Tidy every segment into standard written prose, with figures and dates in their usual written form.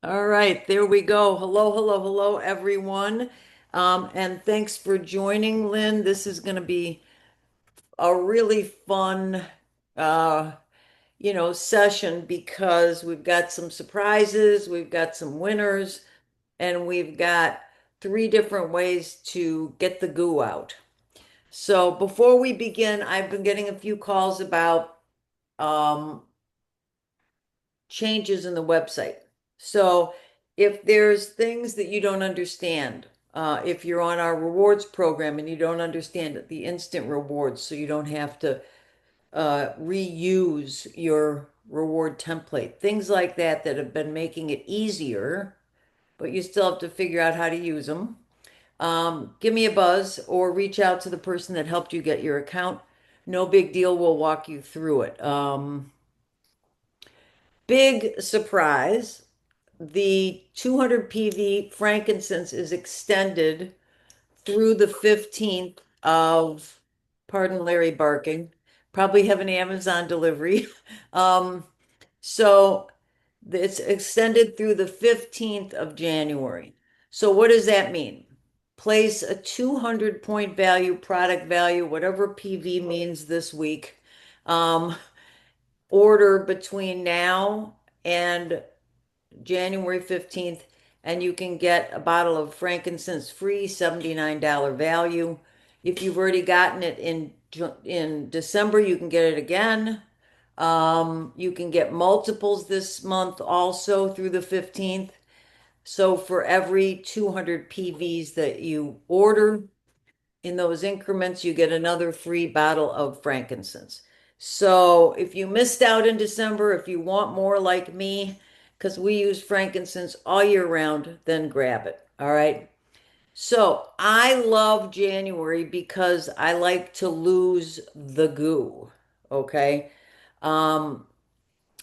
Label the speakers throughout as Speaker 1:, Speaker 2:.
Speaker 1: All right, there we go. Hello, hello, hello, everyone. And thanks for joining, Lynn. This is going to be a really fun, uh, session because we've got some surprises, we've got some winners, and we've got three different ways to get the goo out. So before we begin, I've been getting a few calls about um, changes in the website. So if there's things that you don't understand, if you're on our rewards program and you don't understand the instant rewards, so you don't have to reuse your reward template, things like that that have been making it easier, but you still have to figure out how to use them. Give me a buzz or reach out to the person that helped you get your account. No big deal. We'll walk you through it. Big surprise. The 200 PV frankincense is extended through the 15th of, pardon Larry barking, probably have an Amazon delivery. Um, so it's extended through the 15th of January. So what does that mean? Place a 200 point value, product value, whatever PV means this week. Um, Order between now and January 15th, and you can get a bottle of frankincense free, $79 value. If you've already gotten it in December, you can get it again. You can get multiples this month also through the 15th. So for every 200 PVs that you order, in those increments, you get another free bottle of frankincense. So if you missed out in December, if you want more like me, because we use frankincense all year round, then grab it. All right. So I love January because I like to lose the goo. Okay. Um,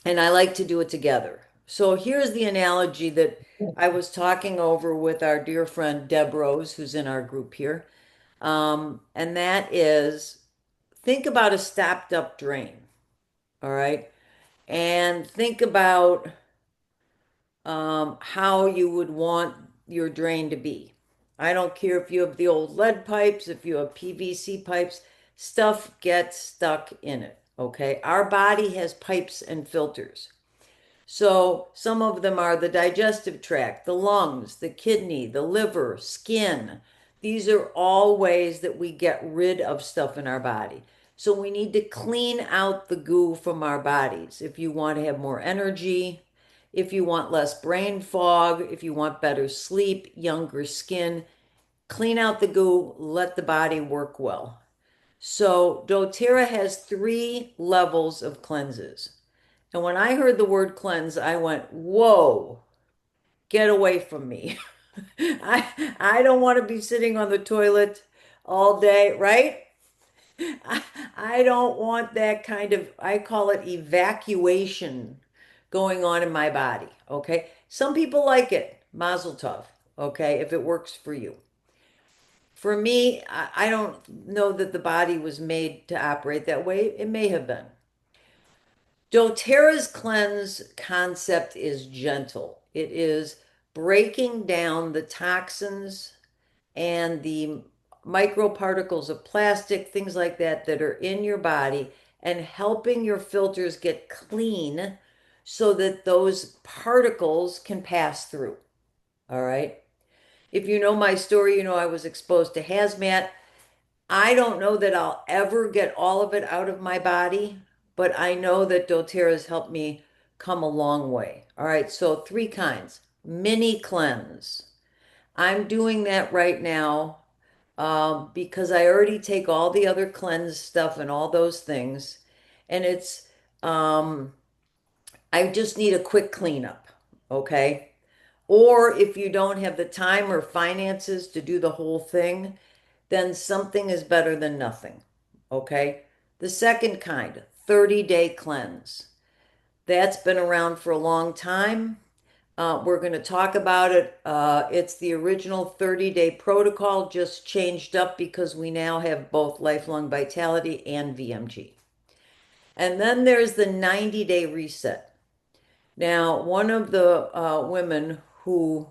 Speaker 1: and I like to do it together. So here's the analogy that I was talking over with our dear friend Deb Rose, who's in our group here. And that is think about a stopped up drain, all right? And think about how you would want your drain to be. I don't care if you have the old lead pipes, if you have PVC pipes, stuff gets stuck in it, okay? Our body has pipes and filters. So some of them are the digestive tract, the lungs, the kidney, the liver, skin. These are all ways that we get rid of stuff in our body. So we need to clean out the goo from our bodies. If you want to have more energy, if you want less brain fog, if you want better sleep, younger skin, clean out the goo, let the body work well. So doTERRA has three levels of cleanses. And when I heard the word cleanse, I went, whoa, get away from me. I don't want to be sitting on the toilet all day, right? I, I don't want that kind of, I call it evacuation going on in my body. Okay. Some people like it, mazel tov. Okay. If it works for you. For me, I don't know that the body was made to operate that way. It may have been. doTERRA's cleanse concept is gentle. It is breaking down the toxins and the microparticles of plastic, things like that, that are in your body and helping your filters get clean so that those particles can pass through. All right. If you know my story, you know I was exposed to hazmat. I don't know that I'll ever get all of it out of my body, but I know that doTERRA has helped me come a long way. All right, so three kinds. Mini cleanse. I'm doing that right now because I already take all the other cleanse stuff and all those things, and um, I just need a quick cleanup, okay? Or if you don't have the time or finances to do the whole thing, then something is better than nothing. Okay. The second kind, 30-day cleanse. That's been around for a long time. We're going to talk about it. It's the original 30-day protocol, just changed up because we now have both lifelong vitality and VMG. And then there's the 90-day reset. Now, one of the women who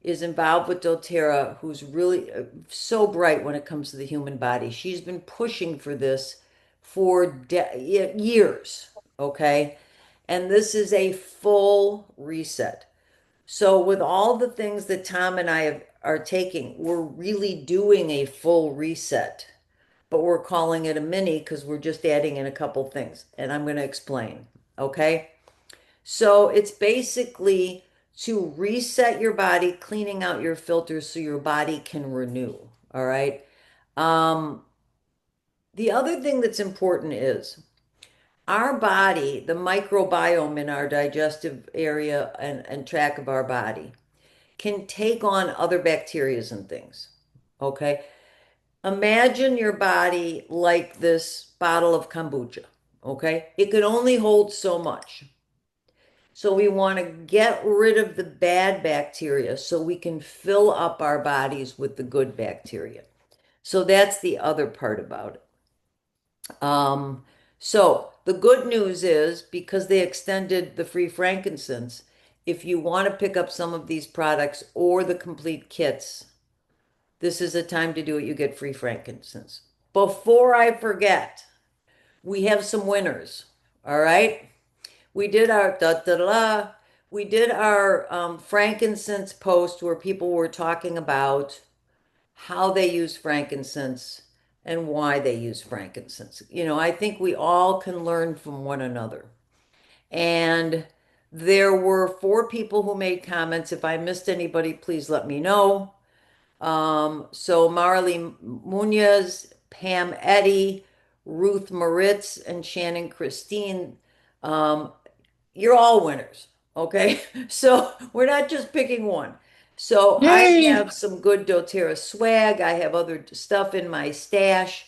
Speaker 1: is involved with doTERRA, who's really so bright when it comes to the human body, she's been pushing for this for years, okay? And this is a full reset. So, with all the things that Tom and are taking, we're really doing a full reset, but we're calling it a mini because we're just adding in a couple things. And I'm going to explain, okay? So it's basically to reset your body, cleaning out your filters so your body can renew. All right. Um, the other thing that's important is our body, the microbiome in our digestive area and tract of our body can take on other bacterias and things. Okay. Imagine your body like this bottle of kombucha. Okay. It can only hold so much. So we want to get rid of the bad bacteria so we can fill up our bodies with the good bacteria. So that's the other part about it. So the good news is because they extended the free frankincense, if you want to pick up some of these products or the complete kits, this is a time to do it. You get free frankincense. Before I forget, we have some winners. All right. We did our da da da. We did our frankincense post where people were talking about how they use frankincense and why they use frankincense. I think we all can learn from one another. And there were four people who made comments. If I missed anybody, please let me know. So Marley Munoz, Pam Eddy, Ruth Moritz, and Shannon Christine. Um, you're all winners. Okay. So we're not just picking one. So I
Speaker 2: Yay!
Speaker 1: have some good doTERRA swag. I have other stuff in my stash.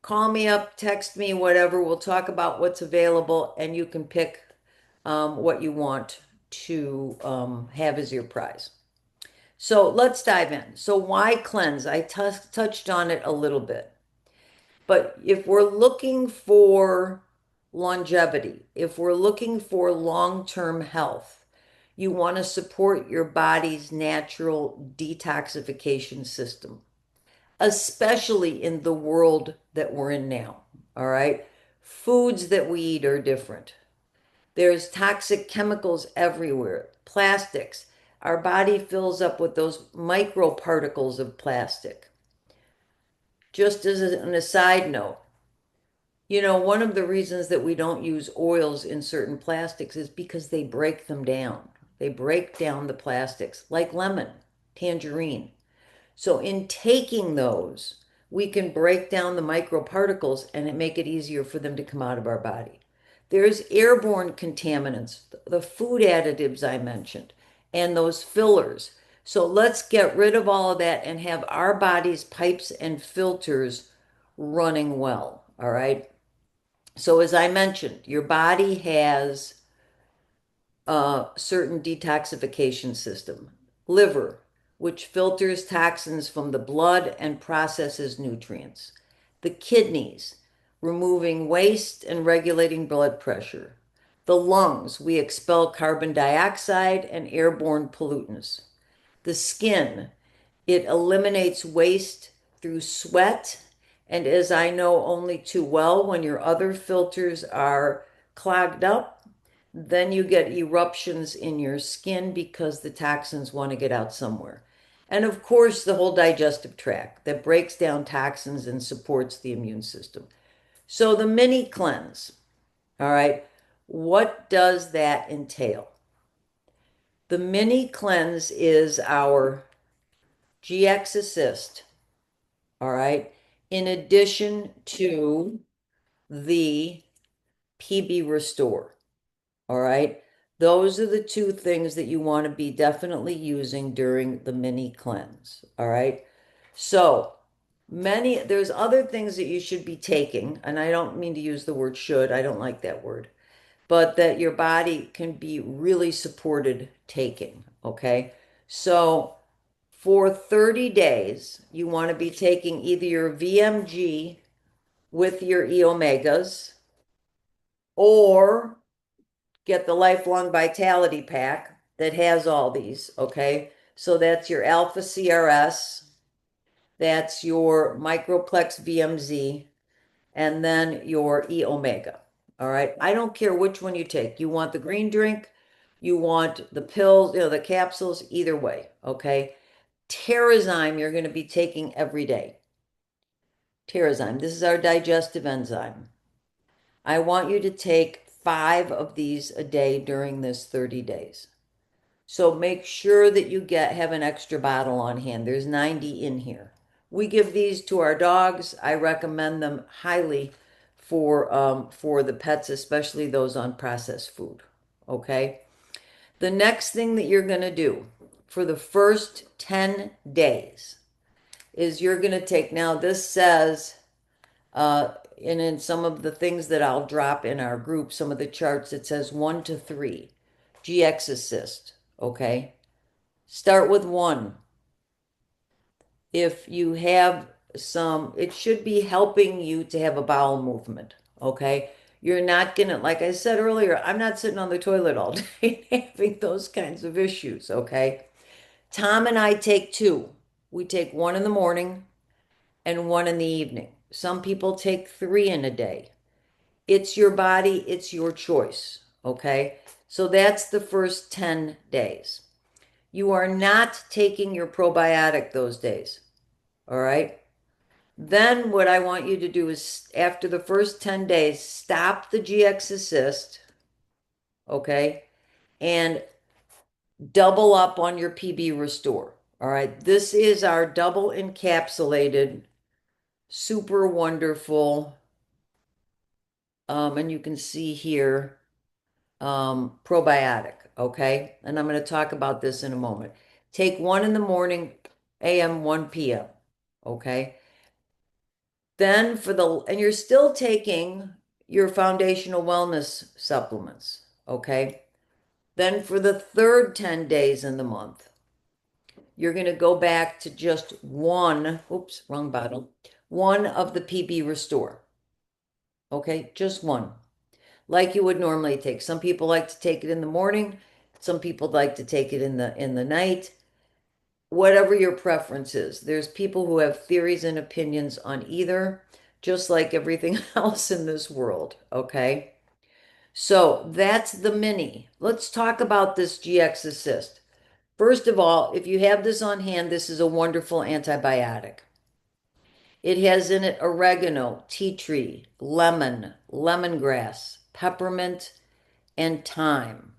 Speaker 1: Call me up, text me, whatever. We'll talk about what's available and you can pick what you want to have as your prize. So let's dive in. So, why cleanse? I touched on it a little bit. But if we're looking for longevity, if we're looking for long-term health, you want to support your body's natural detoxification system, especially in the world that we're in now. All right. Foods that we eat are different. There's toxic chemicals everywhere, plastics. Our body fills up with those microparticles of plastic. Just as an aside note, one of the reasons that we don't use oils in certain plastics is because they break them down. They break down the plastics, like lemon, tangerine. So in taking those, we can break down the microparticles and make it easier for them to come out of our body. There's airborne contaminants, the food additives I mentioned, and those fillers. So let's get rid of all of that and have our body's pipes and filters running well. All right. So as I mentioned, your body has a certain detoxification system. Liver, which filters toxins from the blood and processes nutrients. The kidneys, removing waste and regulating blood pressure. The lungs, we expel carbon dioxide and airborne pollutants. The skin, it eliminates waste through sweat. And as I know only too well, when your other filters are clogged up, then you get eruptions in your skin because the toxins want to get out somewhere. And of course, the whole digestive tract that breaks down toxins and supports the immune system. So the mini cleanse, all right, what does that entail? The mini cleanse is our GX Assist, all right, in addition to the PB Restore. All right. Those are the two things that you want to be definitely using during the mini cleanse. All right. So there's other things that you should be taking, and I don't mean to use the word should, I don't like that word, but that your body can be really supported taking. Okay. So for 30 days, you want to be taking either your VMG with your E omegas or get the Lifelong Vitality Pack that has all these, okay? So that's your Alpha CRS, that's your Microplex VMZ, and then your E Omega. All right. I don't care which one you take. You want the green drink, you want the pills, the capsules, either way. Okay. Terrazyme, you're going to be taking every day. Terrazyme, this is our digestive enzyme. I want you to take 5 of these a day during this 30 days. So make sure that you have an extra bottle on hand. There's 90 in here. We give these to our dogs. I recommend them highly for the pets, especially those on processed food. Okay. The next thing that you're going to do for the first 10 days is you're going to take, now this says, and in some of the things that I'll drop in our group, some of the charts, it says 1 to 3, GX assist. Okay. Start with 1. If you have it should be helping you to have a bowel movement, okay? You're not gonna, like I said earlier, I'm not sitting on the toilet all day having those kinds of issues, okay? Tom and I take 2. We take 1 in the morning and 1 in the evening. Some people take 3 in a day. It's your body, it's your choice, okay? So that's the first 10 days. You are not taking your probiotic those days. All right. Then what I want you to do is after the first 10 days, stop the GX Assist, okay, and double up on your PB Restore. All right. This is our double encapsulated, super wonderful, and you can see here, probiotic, okay? And I'm going to talk about this in a moment. Take 1 in the morning, AM, 1 PM, okay? Then and you're still taking your foundational wellness supplements, okay? Then for the third 10 days in the month, you're going to go back to just 1, oops, wrong bottle, 1 of the PB Restore, okay? Just 1, like you would normally take. Some people like to take it in the morning, some people like to take it in the night. Whatever your preference is. There's people who have theories and opinions on either, just like everything else in this world, okay? So that's the mini. Let's talk about this GX Assist. First of all, if you have this on hand, this is a wonderful antibiotic. It has in it oregano, tea tree, lemon, lemongrass, peppermint, and thyme.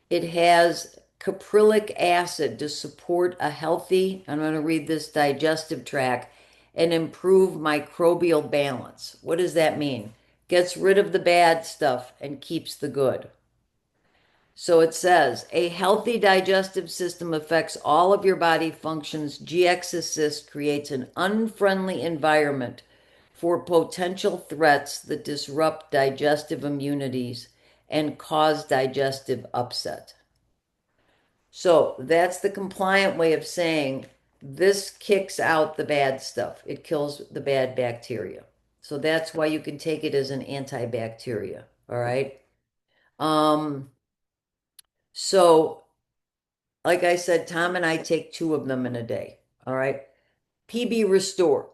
Speaker 1: It has caprylic acid to support a healthy, I'm going to read this, digestive tract and improve microbial balance. What does that mean? Gets rid of the bad stuff and keeps the good. So it says a healthy digestive system affects all of your body functions. GX Assist creates an unfriendly environment for potential threats that disrupt digestive immunities and cause digestive upset. So that's the compliant way of saying this kicks out the bad stuff. It kills the bad bacteria. So that's why you can take it as an antibacteria. All right. Um, so like I said, Tom and I take 2 of them in a day. All right. PB Restore.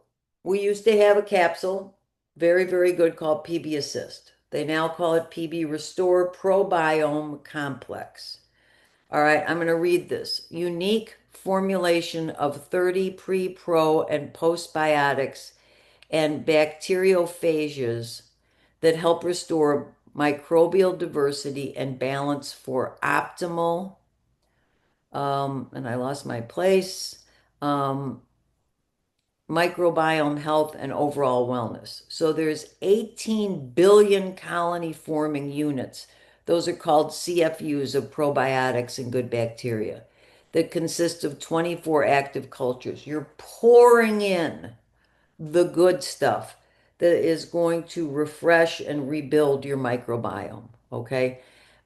Speaker 1: We used to have a capsule, very, very good, called PB Assist. They now call it PB Restore Probiome Complex. All right, I'm going to read this. Unique formulation of 30 pre, pro, and postbiotics and bacteriophages that help restore microbial diversity and balance for optimal, and I lost my place, um, microbiome health and overall wellness. So there's 18 billion colony forming units. Those are called CFUs of probiotics and good bacteria that consist of 24 active cultures. You're pouring in the good stuff that is going to refresh and rebuild your microbiome. Okay.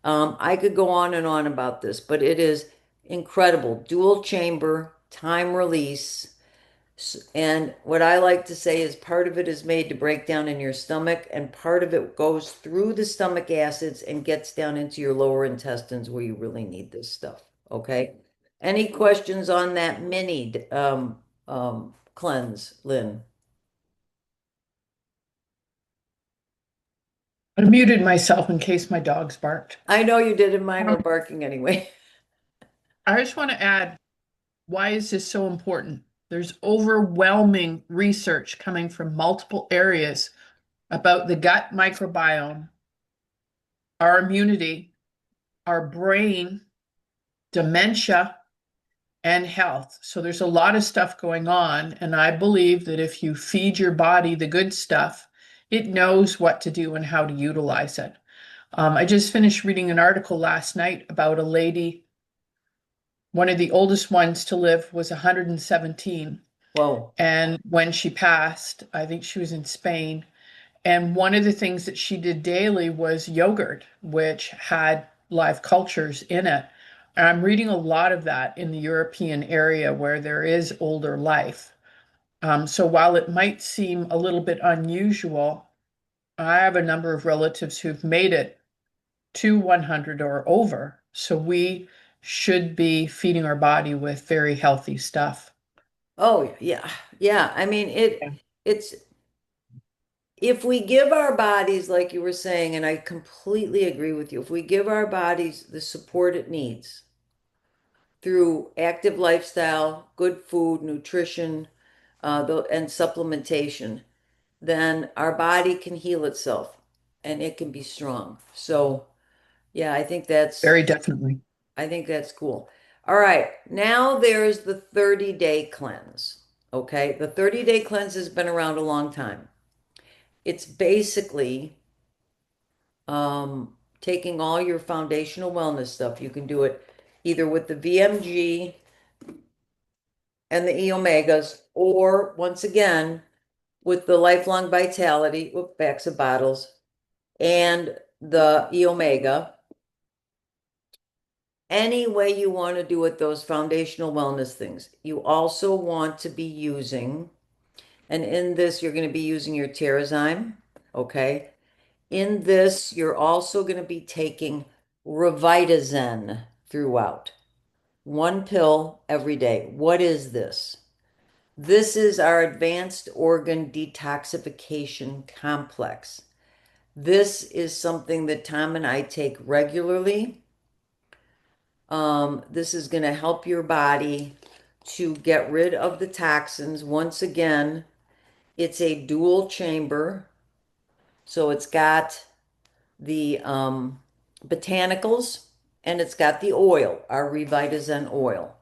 Speaker 1: I could go on and on about this, but it is incredible. Dual chamber, time release, And what I like to say is part of it is made to break down in your stomach, and part of it goes through the stomach acids and gets down into your lower intestines where you really need this stuff. Okay. Any questions on that mini cleanse, Lynn?
Speaker 2: I muted myself in case my dogs barked.
Speaker 1: I know you did, and mine were
Speaker 2: Um,
Speaker 1: barking anyway.
Speaker 2: I just want to add, why is this so important? There's overwhelming research coming from multiple areas about the gut microbiome, our immunity, our brain, dementia, and health. So there's a lot of stuff going on. And I believe that if you feed your body the good stuff, it knows what to do and how to utilize it. I just finished reading an article last night about a lady. One of the oldest ones to live was 117.
Speaker 1: Whoa.
Speaker 2: And when she passed, I think she was in Spain. And one of the things that she did daily was yogurt, which had live cultures in it. And I'm reading a lot of that in the European area where there is older life. So while it might seem a little bit unusual, I have a number of relatives who've made it to 100 or over. So we should be feeding our body with very healthy stuff.
Speaker 1: Oh, yeah. Yeah. I mean,
Speaker 2: Yeah.
Speaker 1: it's, if we give our bodies, like you were saying, and I completely agree with you, if we give our bodies the support it needs through active lifestyle, good food, nutrition, and supplementation, then our body can heal itself and it can be strong. So, yeah,
Speaker 2: Very definitely.
Speaker 1: I think that's cool. All right, now there's the 30-day cleanse. Okay, the 30-day cleanse has been around a long time. It's basically taking all your foundational wellness stuff. You can do it either with the VMG and the E omegas, or once again with the lifelong vitality, whoop, backs of bottles, and the E omega. Any way you want to do it, those foundational wellness things. You also want to be using, and in this, you're going to be using your Terrazyme, okay? In this, you're also going to be taking Revitazen throughout. One pill every day. What is this? This is our advanced organ detoxification complex. This is something that Tom and I take regularly. This is going to help your body to get rid of the toxins. Once again, it's a dual chamber. So it's got the botanicals and it's got the oil, our Revitazen oil.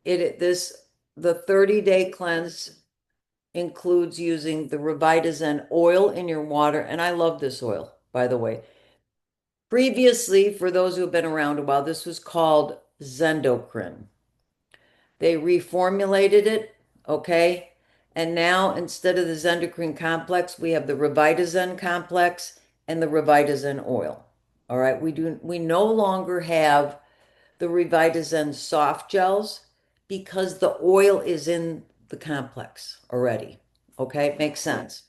Speaker 1: The 30-day cleanse includes using the Revitazen oil in your water. And I love this oil, by the way. Previously, for those who have been around a while, this was called Zendocrine. They reformulated it, okay? And now instead of the Zendocrine complex, we have the Revitazen complex and the Revitazen oil. All right, we no longer have the Revitazen soft gels because the oil is in the complex already. Okay, makes sense.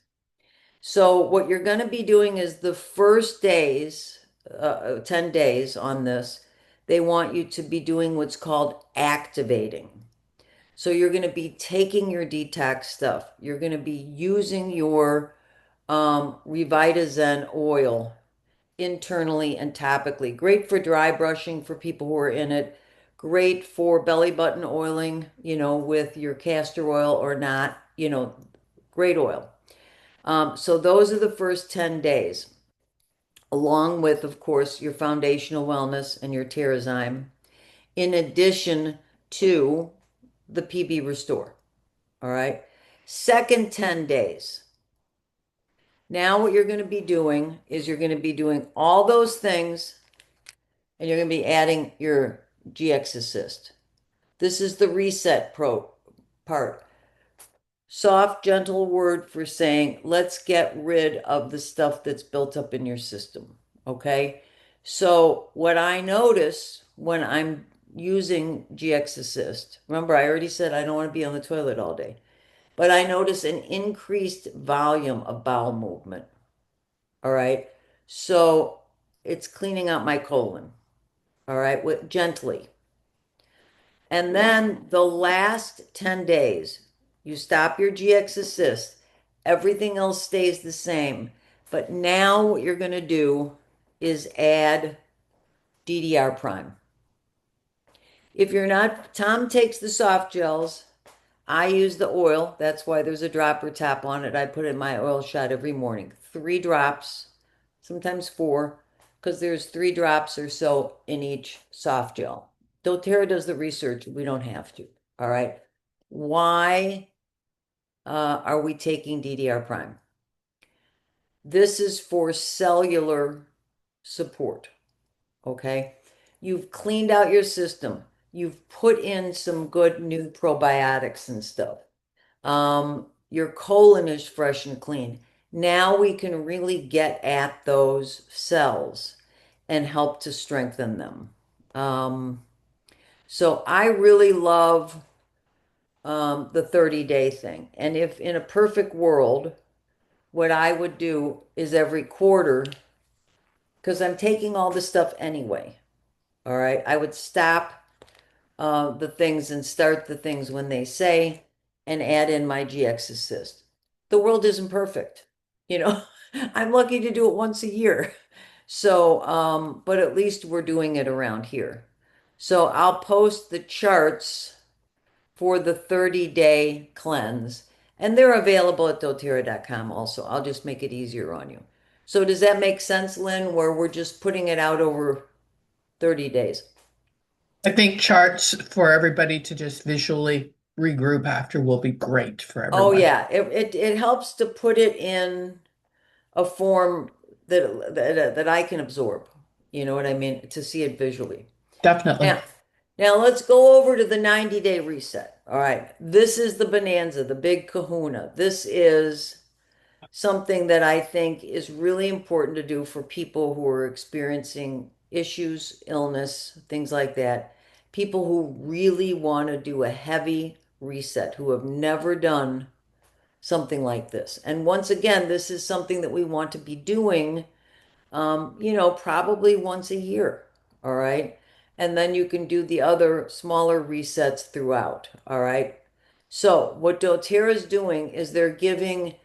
Speaker 1: So what you're going to be doing is the first days, 10 days on this, they want you to be doing what's called activating. So you're going to be taking your detox stuff. You're going to be using your Revitazen oil internally and topically. Great for dry brushing for people who are in it. Great for belly button oiling, with your castor oil or not, great oil. So those are the first 10 days, along with, of course, your foundational wellness and your Terrazyme, in addition to the PB Restore. All right. Second 10 days. Now, what you're going to be doing is you're going to be doing all those things and you're going to be adding your GX Assist. This is the reset pro part. Soft, gentle word for saying, let's get rid of the stuff that's built up in your system. Okay. So, what I notice when I'm using GX Assist. Remember, I already said I don't want to be on the toilet all day, but I notice an increased volume of bowel movement. All right. So it's cleaning out my colon. All right, with gently. And then the last 10 days, you stop your GX Assist. Everything else stays the same. But now what you're going to do is add DDR prime. If you're not, Tom takes the soft gels. I use the oil. That's why there's a dropper top on it. I put in my oil shot every morning. 3 drops, sometimes 4, because there's 3 drops or so in each soft gel. doTERRA does the research. We don't have to. All right. Why are we taking DDR prime? This is for cellular support. Okay. You've cleaned out your system. You've put in some good new probiotics and stuff. Your colon is fresh and clean. Now we can really get at those cells and help to strengthen them. Um, so I really love the 30-day thing. And if in a perfect world, what I would do is every quarter, because I'm taking all this stuff anyway. All right. I would stop the things and start the things when they say and add in my GX Assist. The world isn't perfect. You know, I'm lucky to do it once a year. So, but at least we're doing it around here. So I'll post the charts for the 30-day cleanse, and they're available at doTERRA.com also. I'll just make it easier on you. So does that make sense, Lynn, where we're just putting it out over 30 days?
Speaker 2: I think charts for everybody to just visually regroup after will be great for
Speaker 1: Oh
Speaker 2: everyone.
Speaker 1: yeah, it helps to put it in a form that I can absorb. You know what I mean? To see it visually.
Speaker 2: Definitely.
Speaker 1: Now, now let's go over to the 90-day reset. All right. This is the bonanza, the big kahuna. This is something that I think is really important to do for people who are experiencing issues, illness, things like that. People who really want to do a heavy reset, who have never done something like this. And once again, this is something that we want to be doing, probably once a year. All right. And then you can do the other smaller resets throughout. All right. So, what doTERRA is doing is they're giving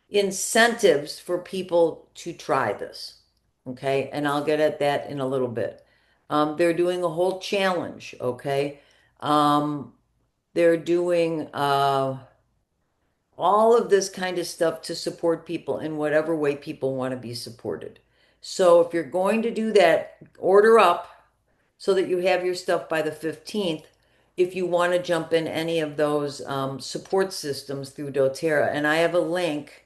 Speaker 1: incentives for people to try this. Okay. And I'll get at that in a little bit. They're doing a whole challenge. Okay. Um, they're doing, all of this kind of stuff to support people in whatever way people want to be supported. So if you're going to do that, order up so that you have your stuff by the 15th if you want to jump in any of those support systems through doTERRA. And I have a link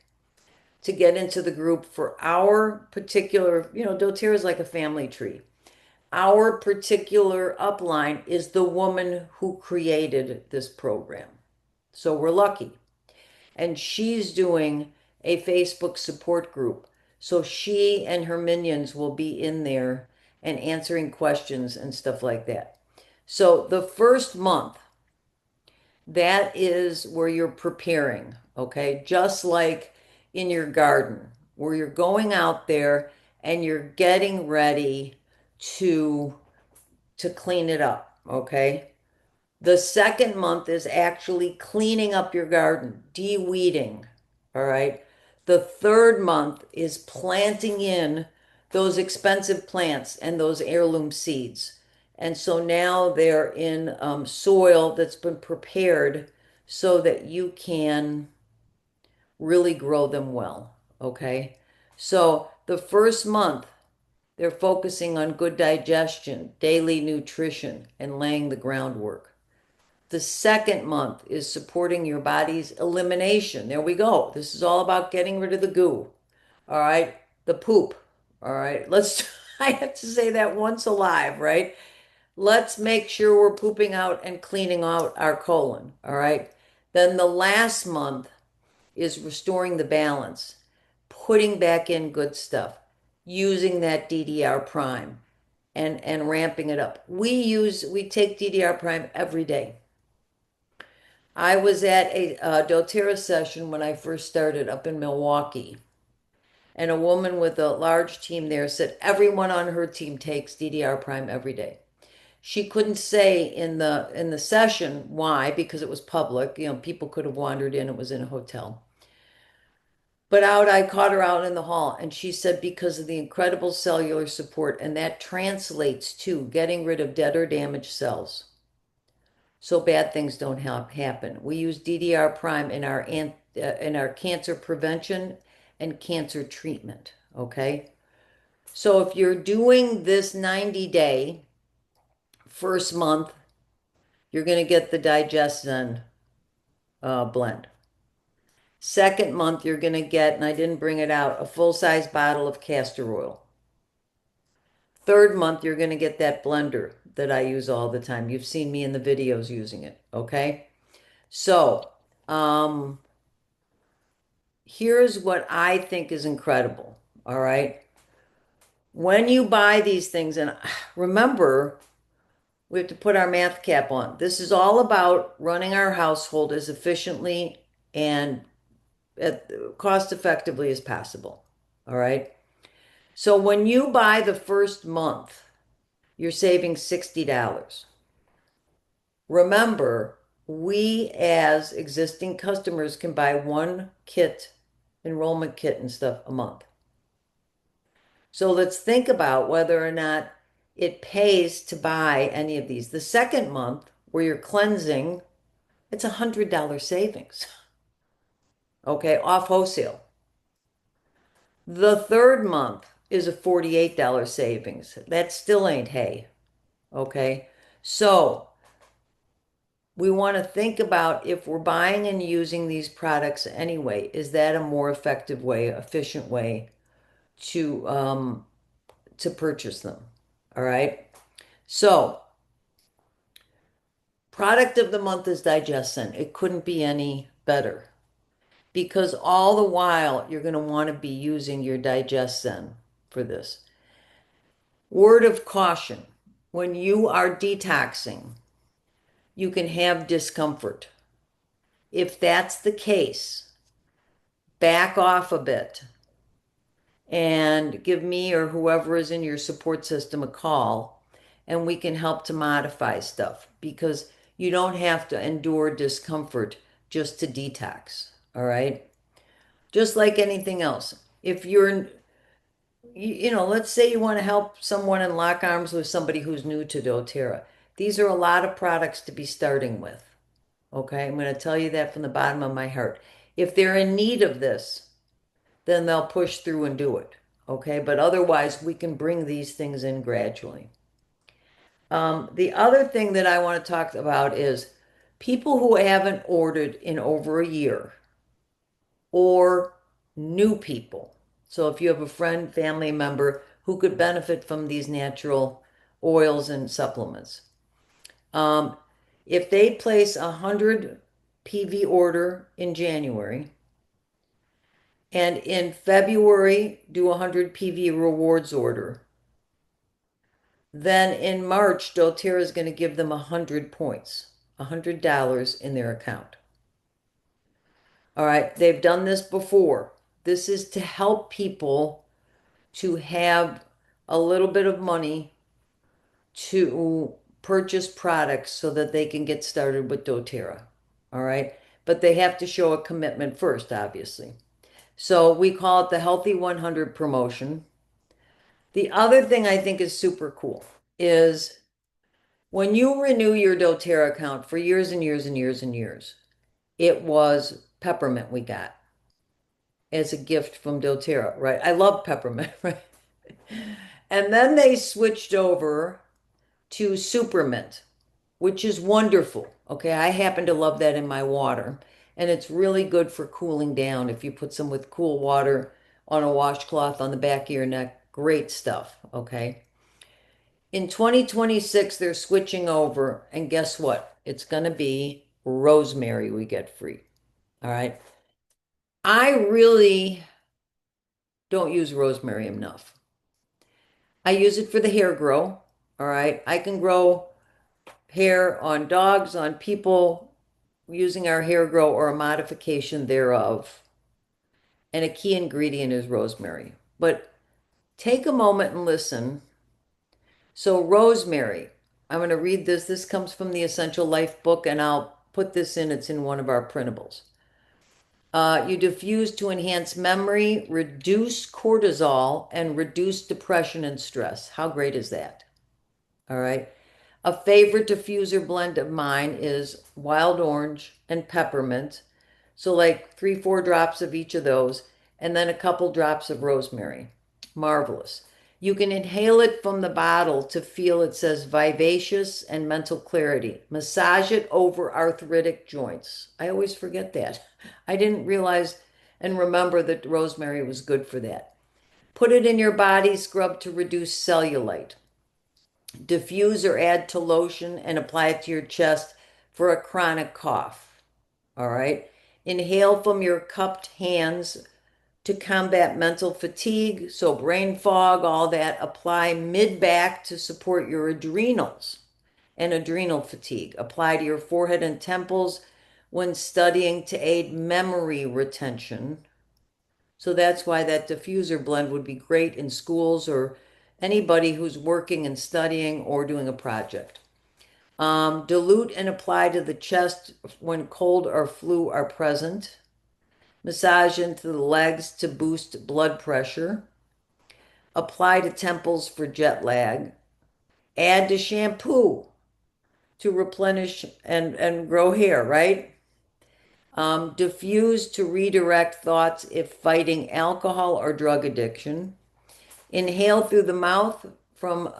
Speaker 1: to get into the group for our particular, doTERRA is like a family tree. Our particular upline is the woman who created this program. So we're lucky, and she's doing a Facebook support group. So she and her minions will be in there and answering questions and stuff like that. So the first month, that is where you're preparing, okay? Just like in your garden, where you're going out there and you're getting ready to clean it up, okay? The second month is actually cleaning up your garden, de-weeding. All right. The third month is planting in those expensive plants and those heirloom seeds. And so now they're in soil that's been prepared so that you can really grow them well. Okay. So the first month, they're focusing on good digestion, daily nutrition, and laying the groundwork. The second month is supporting your body's elimination. There we go. This is all about getting rid of the goo. All right. The poop. All right. I have to say that once alive, right? Let's make sure we're pooping out and cleaning out our colon. All right. Then the last month is restoring the balance, putting back in good stuff, using that DDR prime, and ramping it up. We take DDR Prime every day. I was at a doTERRA session when I first started up in Milwaukee, and a woman with a large team there said everyone on her team takes DDR Prime every day. She couldn't say in the session why, because it was public. People could have wandered in. It was in a hotel. But I caught her out in the hall, and she said because of the incredible cellular support, and that translates to getting rid of dead or damaged cells, so bad things don't happen. We use DDR prime in our cancer prevention and cancer treatment. Okay, so if you're doing this 90-day first month, you're going to get the digestion blend. Second month, you're going to get, and I didn't bring it out, a full-size bottle of castor oil. Third month, you're going to get that blender that I use all the time. You've seen me in the videos using it, okay? So, here's what I think is incredible, all right? When you buy these things, and remember, we have to put our math cap on. This is all about running our household as efficiently and cost effectively as possible, all right? So when you buy the first month, you're saving $60. Remember, we as existing customers can buy one kit, enrollment kit and stuff a month. So let's think about whether or not it pays to buy any of these. The second month, where you're cleansing, it's $100 savings, okay, off wholesale. The third month is a $48 savings. That still ain't hay, okay? So we want to think about if we're buying and using these products anyway, is that a more effective way, efficient way to purchase them? All right. So product of the month is digestion. It couldn't be any better because all the while you're going to want to be using your digestion for this. Word of caution, when you are detoxing, you can have discomfort. If that's the case, back off a bit and give me or whoever is in your support system a call, and we can help to modify stuff because you don't have to endure discomfort just to detox. All right. Just like anything else. If let's say you want to help someone and lock arms with somebody who's new to doTERRA. These are a lot of products to be starting with. Okay. I'm going to tell you that from the bottom of my heart. If they're in need of this, then they'll push through and do it. Okay, but otherwise, we can bring these things in gradually. The other thing that I want to talk about is people who haven't ordered in over a year or new people. So if you have a friend, family member who could benefit from these natural oils and supplements, um, if they place a 100 PV order in January, and in February, do a 100 PV rewards order. Then in March, doTERRA is going to give them 100 points, $100 in their account. All right, they've done this before. This is to help people to have a little bit of money to purchase products so that they can get started with doTERRA. All right, but they have to show a commitment first, obviously. So we call it the Healthy 100 promotion. The other thing I think is super cool is when you renew your doTERRA account for years and years and years and years, it was peppermint we got as a gift from doTERRA, right? I love peppermint, right? And then they switched over to supermint, which is wonderful. Okay, I happen to love that in my water, and it's really good for cooling down if you put some with cool water on a washcloth on the back of your neck. Great stuff, okay? In 2026, they're switching over, and guess what? It's going to be rosemary we get free. All right. I really don't use rosemary enough. I use it for the hair grow. All right. I can grow hair on dogs, on people, using our hair grow or a modification thereof. And a key ingredient is rosemary. But take a moment and listen. So, rosemary, I'm going to read this. This comes from the Essential Life book, and I'll put this in. It's in one of our printables. You diffuse to enhance memory, reduce cortisol, and reduce depression and stress. How great is that? All right. A favorite diffuser blend of mine is wild orange and peppermint. So, like three, 4 drops of each of those, and then a couple drops of rosemary. Marvelous. You can inhale it from the bottle to feel it says vivacious and mental clarity. Massage it over arthritic joints. I always forget that. I didn't realize and remember that rosemary was good for that. Put it in your body, scrub to reduce cellulite. Diffuse or add to lotion and apply it to your chest for a chronic cough. All right. Inhale from your cupped hands to combat mental fatigue, so brain fog, all that. Apply mid back to support your adrenals and adrenal fatigue. Apply to your forehead and temples when studying to aid memory retention. So that's why that diffuser blend would be great in schools or anybody who's working and studying or doing a project. Dilute and apply to the chest when cold or flu are present. Massage into the legs to boost blood pressure. Apply to temples for jet lag. Add to shampoo to replenish and grow hair, right? Diffuse to redirect thoughts if fighting alcohol or drug addiction. Inhale through the mouth from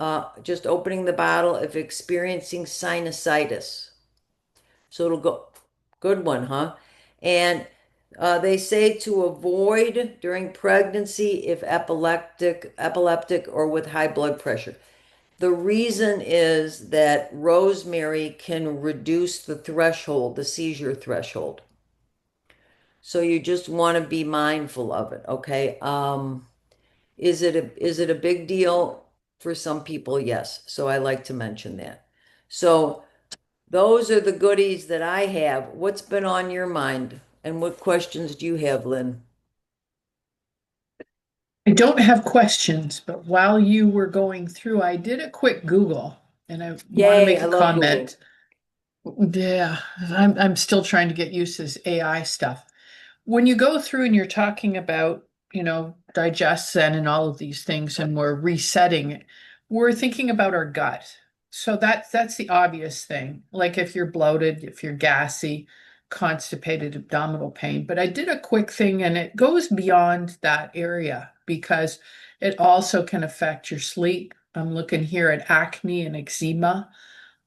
Speaker 1: just opening the bottle if experiencing sinusitis. So it'll go, good one, huh? And they say to avoid during pregnancy if epileptic or with high blood pressure. The reason is that rosemary can reduce the threshold, the seizure threshold. So you just want to be mindful of it, okay? Is it a big deal for some people? Yes. So I like to mention that. So those are the goodies that I have. What's been on your mind? And what questions do you have, Lynn?
Speaker 2: I don't have questions, but while you were going through, I did a quick Google and I want to
Speaker 1: Yay,
Speaker 2: make
Speaker 1: I
Speaker 2: a
Speaker 1: love Google.
Speaker 2: comment. Yeah, I'm still trying to get used to this AI stuff. When you go through and you're talking about, digest and all of these things and we're resetting, we're thinking about our gut. So that's the obvious thing. Like if you're bloated, if you're gassy, constipated, abdominal pain. But I did a quick thing and it goes beyond that area because it also can affect your sleep. I'm looking here at acne and eczema.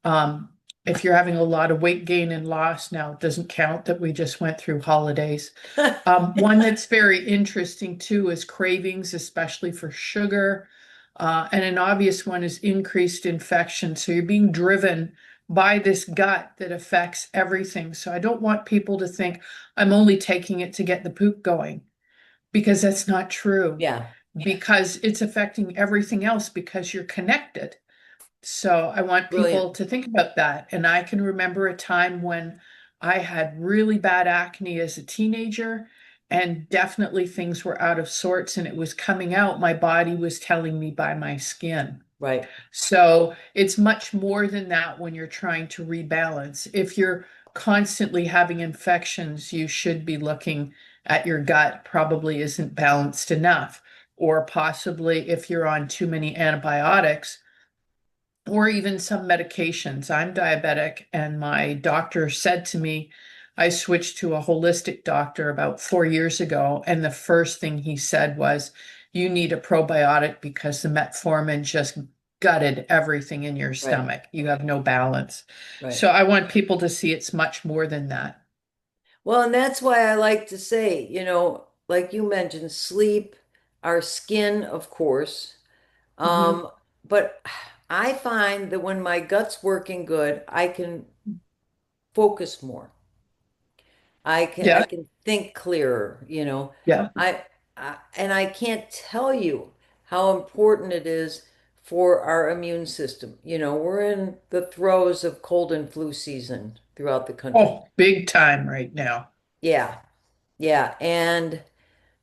Speaker 2: Um, if you're having a lot of weight gain and loss, now it doesn't count that we just went through holidays. One that's very interesting too is cravings, especially for sugar. And an obvious one is increased infection. So you're being driven by this gut that affects everything. So I don't want people to think I'm only taking it to get the poop going because that's not true.
Speaker 1: Yeah,
Speaker 2: Because it's affecting everything else because you're connected. So I want people
Speaker 1: brilliant.
Speaker 2: to think about that. And I can remember a time when I had really bad acne as a teenager, and definitely things were out of sorts and it was coming out. My body was telling me by my skin.
Speaker 1: Right.
Speaker 2: So it's much more than that when you're trying to rebalance. If you're constantly having infections, you should be looking at your gut, probably isn't balanced enough. Or possibly if you're on too many antibiotics or even some medications. I'm diabetic, and my doctor said to me, I switched to a holistic doctor about 4 years ago, and the first thing he said was, you need a probiotic because the metformin just gutted everything in your
Speaker 1: Right.
Speaker 2: stomach. You have no balance.
Speaker 1: Right.
Speaker 2: So I want people to see it's much more than that.
Speaker 1: Well, and that's why I like to say, like you mentioned, sleep, our skin, of course.
Speaker 2: Mhm.
Speaker 1: Um, but I find that when my gut's working good, I can focus more. I
Speaker 2: Yeah,
Speaker 1: can think clearer.
Speaker 2: yeah.
Speaker 1: I and I can't tell you how important it is for our immune system. We're in the throes of cold and flu season throughout the country.
Speaker 2: Oh, big time right now.
Speaker 1: Yeah, yeah. And,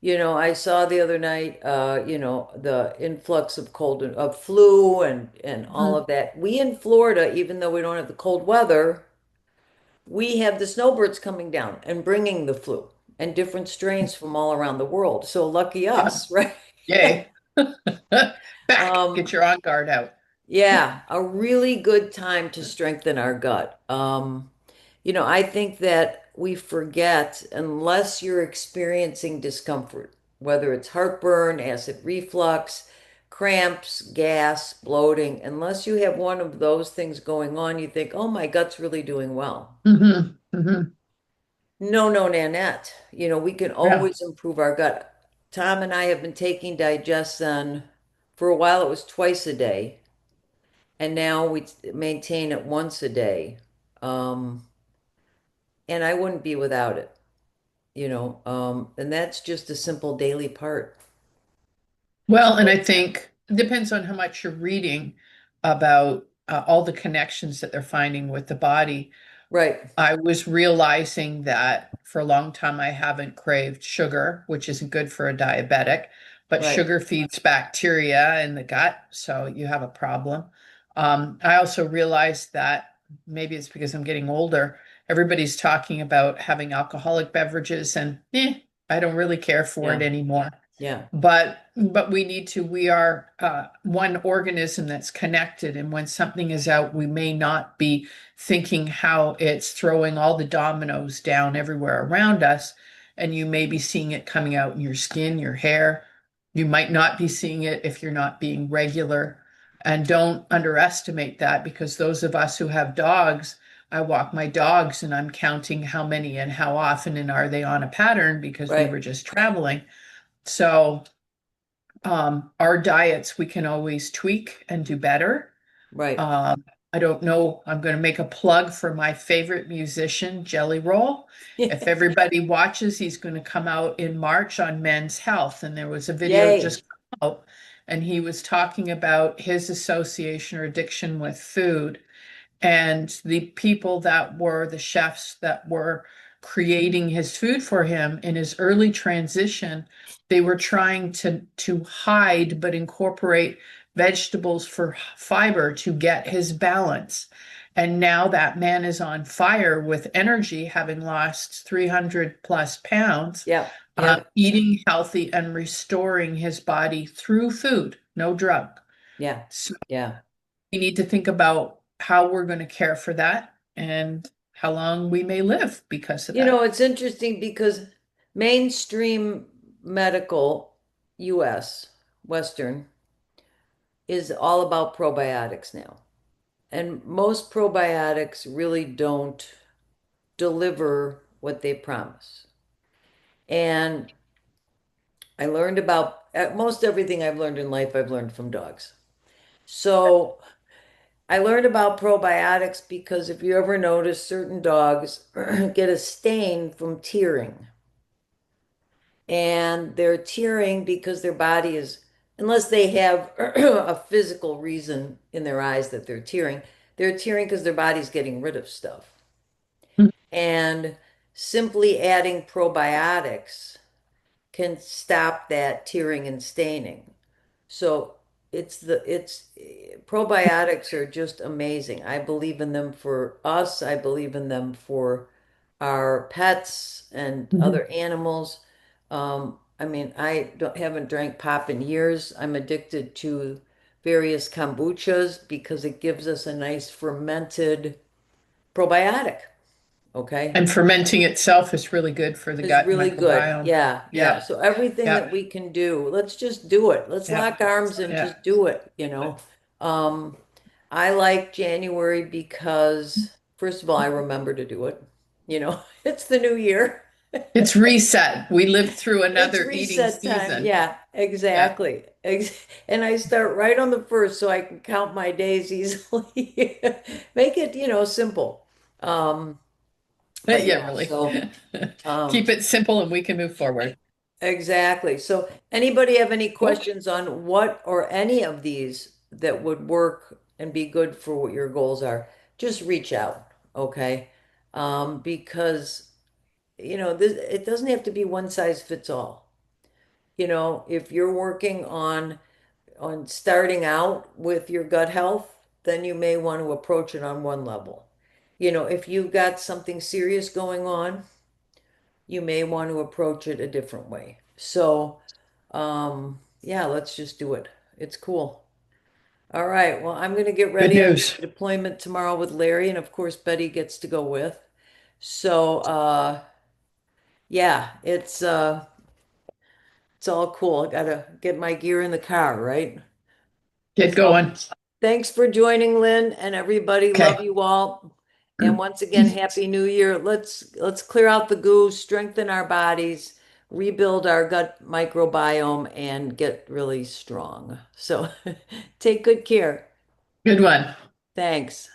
Speaker 1: I saw the other night, the influx of of flu and all
Speaker 2: Mhm.
Speaker 1: of that. We in Florida, even though we don't have the cold weather, we have the snowbirds coming down and bringing the flu and different strains from all around the world. So lucky
Speaker 2: Yeah.
Speaker 1: us, right?
Speaker 2: Yay. Back.
Speaker 1: Um,
Speaker 2: Get your on guard out.
Speaker 1: yeah, a really good time to strengthen our gut. I think that we forget unless you're experiencing discomfort, whether it's heartburn, acid reflux, cramps, gas, bloating, unless you have one of those things going on, you think, oh, my gut's really doing well.
Speaker 2: Hmm. Hmm.
Speaker 1: No, no, Nanette. We can
Speaker 2: Yeah.
Speaker 1: always improve our gut. Tom and I have been taking Digestion. For a while, it was twice a day, and now we maintain it once a day. Um, and I wouldn't be without it, and that's just a simple daily part.
Speaker 2: Well, and
Speaker 1: So,
Speaker 2: I think it depends on how much you're reading about all the connections that they're finding with the body.
Speaker 1: right,
Speaker 2: I was realizing that for a long time I haven't craved sugar, which isn't good for a diabetic, but
Speaker 1: right,
Speaker 2: sugar feeds bacteria in the gut, so you have a problem. I also realized that maybe it's because I'm getting older. Everybody's talking about having alcoholic beverages, and I don't really care for it
Speaker 1: yeah,
Speaker 2: anymore.
Speaker 1: yeah,
Speaker 2: But we are one organism that's connected, and when something is out, we may not be thinking how it's throwing all the dominoes down everywhere around us, and you may be seeing it coming out in your skin, your hair. You might not be seeing it if you're not being regular. And don't underestimate that, because those of us who have dogs, I walk my dogs and I'm counting how many and how often and are they on a pattern because we
Speaker 1: right,
Speaker 2: were just traveling. So our diets we can always tweak and do better.
Speaker 1: right.
Speaker 2: Um, I don't know. I'm going to make a plug for my favorite musician, Jelly Roll. If everybody watches, he's going to come out in March on Men's Health. And there was a video
Speaker 1: Yay.
Speaker 2: just out, and he was talking about his association or addiction with food. And the people that were the chefs that were creating his food for him in his early transition, they were trying to hide but incorporate vegetables for fiber to get his balance. And now that man is on fire with energy, having lost 300 plus pounds,
Speaker 1: Yep, yep,
Speaker 2: eating healthy and restoring his body through food, no drug.
Speaker 1: yeah,
Speaker 2: So
Speaker 1: yeah.
Speaker 2: we need to think about how we're going to care for that and how long we may live because of that.
Speaker 1: It's interesting because mainstream medical US, Western, is all about probiotics now. And most probiotics really don't deliver what they promise. And I learned about most everything I've learned in life, I've learned from dogs. So I learned about probiotics because if you ever notice, certain dogs get a stain from tearing. And they're tearing because their body is, unless they have a physical reason in their eyes that they're tearing because their body's getting rid of stuff. And simply adding probiotics can stop that tearing and staining. So it's probiotics are just amazing. I believe in them for us. I believe in them for our pets and
Speaker 2: Mhm.
Speaker 1: other animals. I mean, I haven't drank pop in years. I'm addicted to various kombuchas because it gives us a nice fermented probiotic. Okay.
Speaker 2: And fermenting itself is really good for the
Speaker 1: Is
Speaker 2: gut
Speaker 1: really good.
Speaker 2: microbiome.
Speaker 1: Yeah, yeah.
Speaker 2: Yeah,
Speaker 1: So everything
Speaker 2: yeah,
Speaker 1: that we can do, let's just do it. Let's
Speaker 2: yeah,
Speaker 1: lock arms and
Speaker 2: yeah.
Speaker 1: just do it. Um, I like January because, first of all, I remember to do it. It's the new year.
Speaker 2: It's reset. We lived through
Speaker 1: It's
Speaker 2: another eating
Speaker 1: reset time.
Speaker 2: season.
Speaker 1: Yeah,
Speaker 2: Yeah.
Speaker 1: exactly. And I start right on the first so I can count my days easily. Make it, simple. Um, but
Speaker 2: Yeah,
Speaker 1: yeah,
Speaker 2: really.
Speaker 1: so um
Speaker 2: Keep it simple and we can move forward.
Speaker 1: exactly. So, anybody have any
Speaker 2: Cool.
Speaker 1: questions on what or any of these? that would work and be good for what your goals are, just reach out, okay? Because it doesn't have to be one size fits all. If you're working on starting out with your gut health, then you may want to approach it on one level. If you've got something serious going on, you may want to approach it a different way. So, yeah, let's just do it. It's cool. All right. Well, I'm going to get
Speaker 2: Good
Speaker 1: ready. I have
Speaker 2: news.
Speaker 1: a deployment tomorrow with Larry, and of course, Betty gets to go with. So, yeah, it's all cool. I gotta get my gear in the car, right?
Speaker 2: Get
Speaker 1: So,
Speaker 2: going.
Speaker 1: thanks for joining, Lynn, and everybody. Love
Speaker 2: Okay.
Speaker 1: you all. And once again, Happy New Year. Let's clear out the goo, strengthen our bodies, rebuild our gut microbiome, and get really strong. So, take good care.
Speaker 2: Good one.
Speaker 1: Thanks.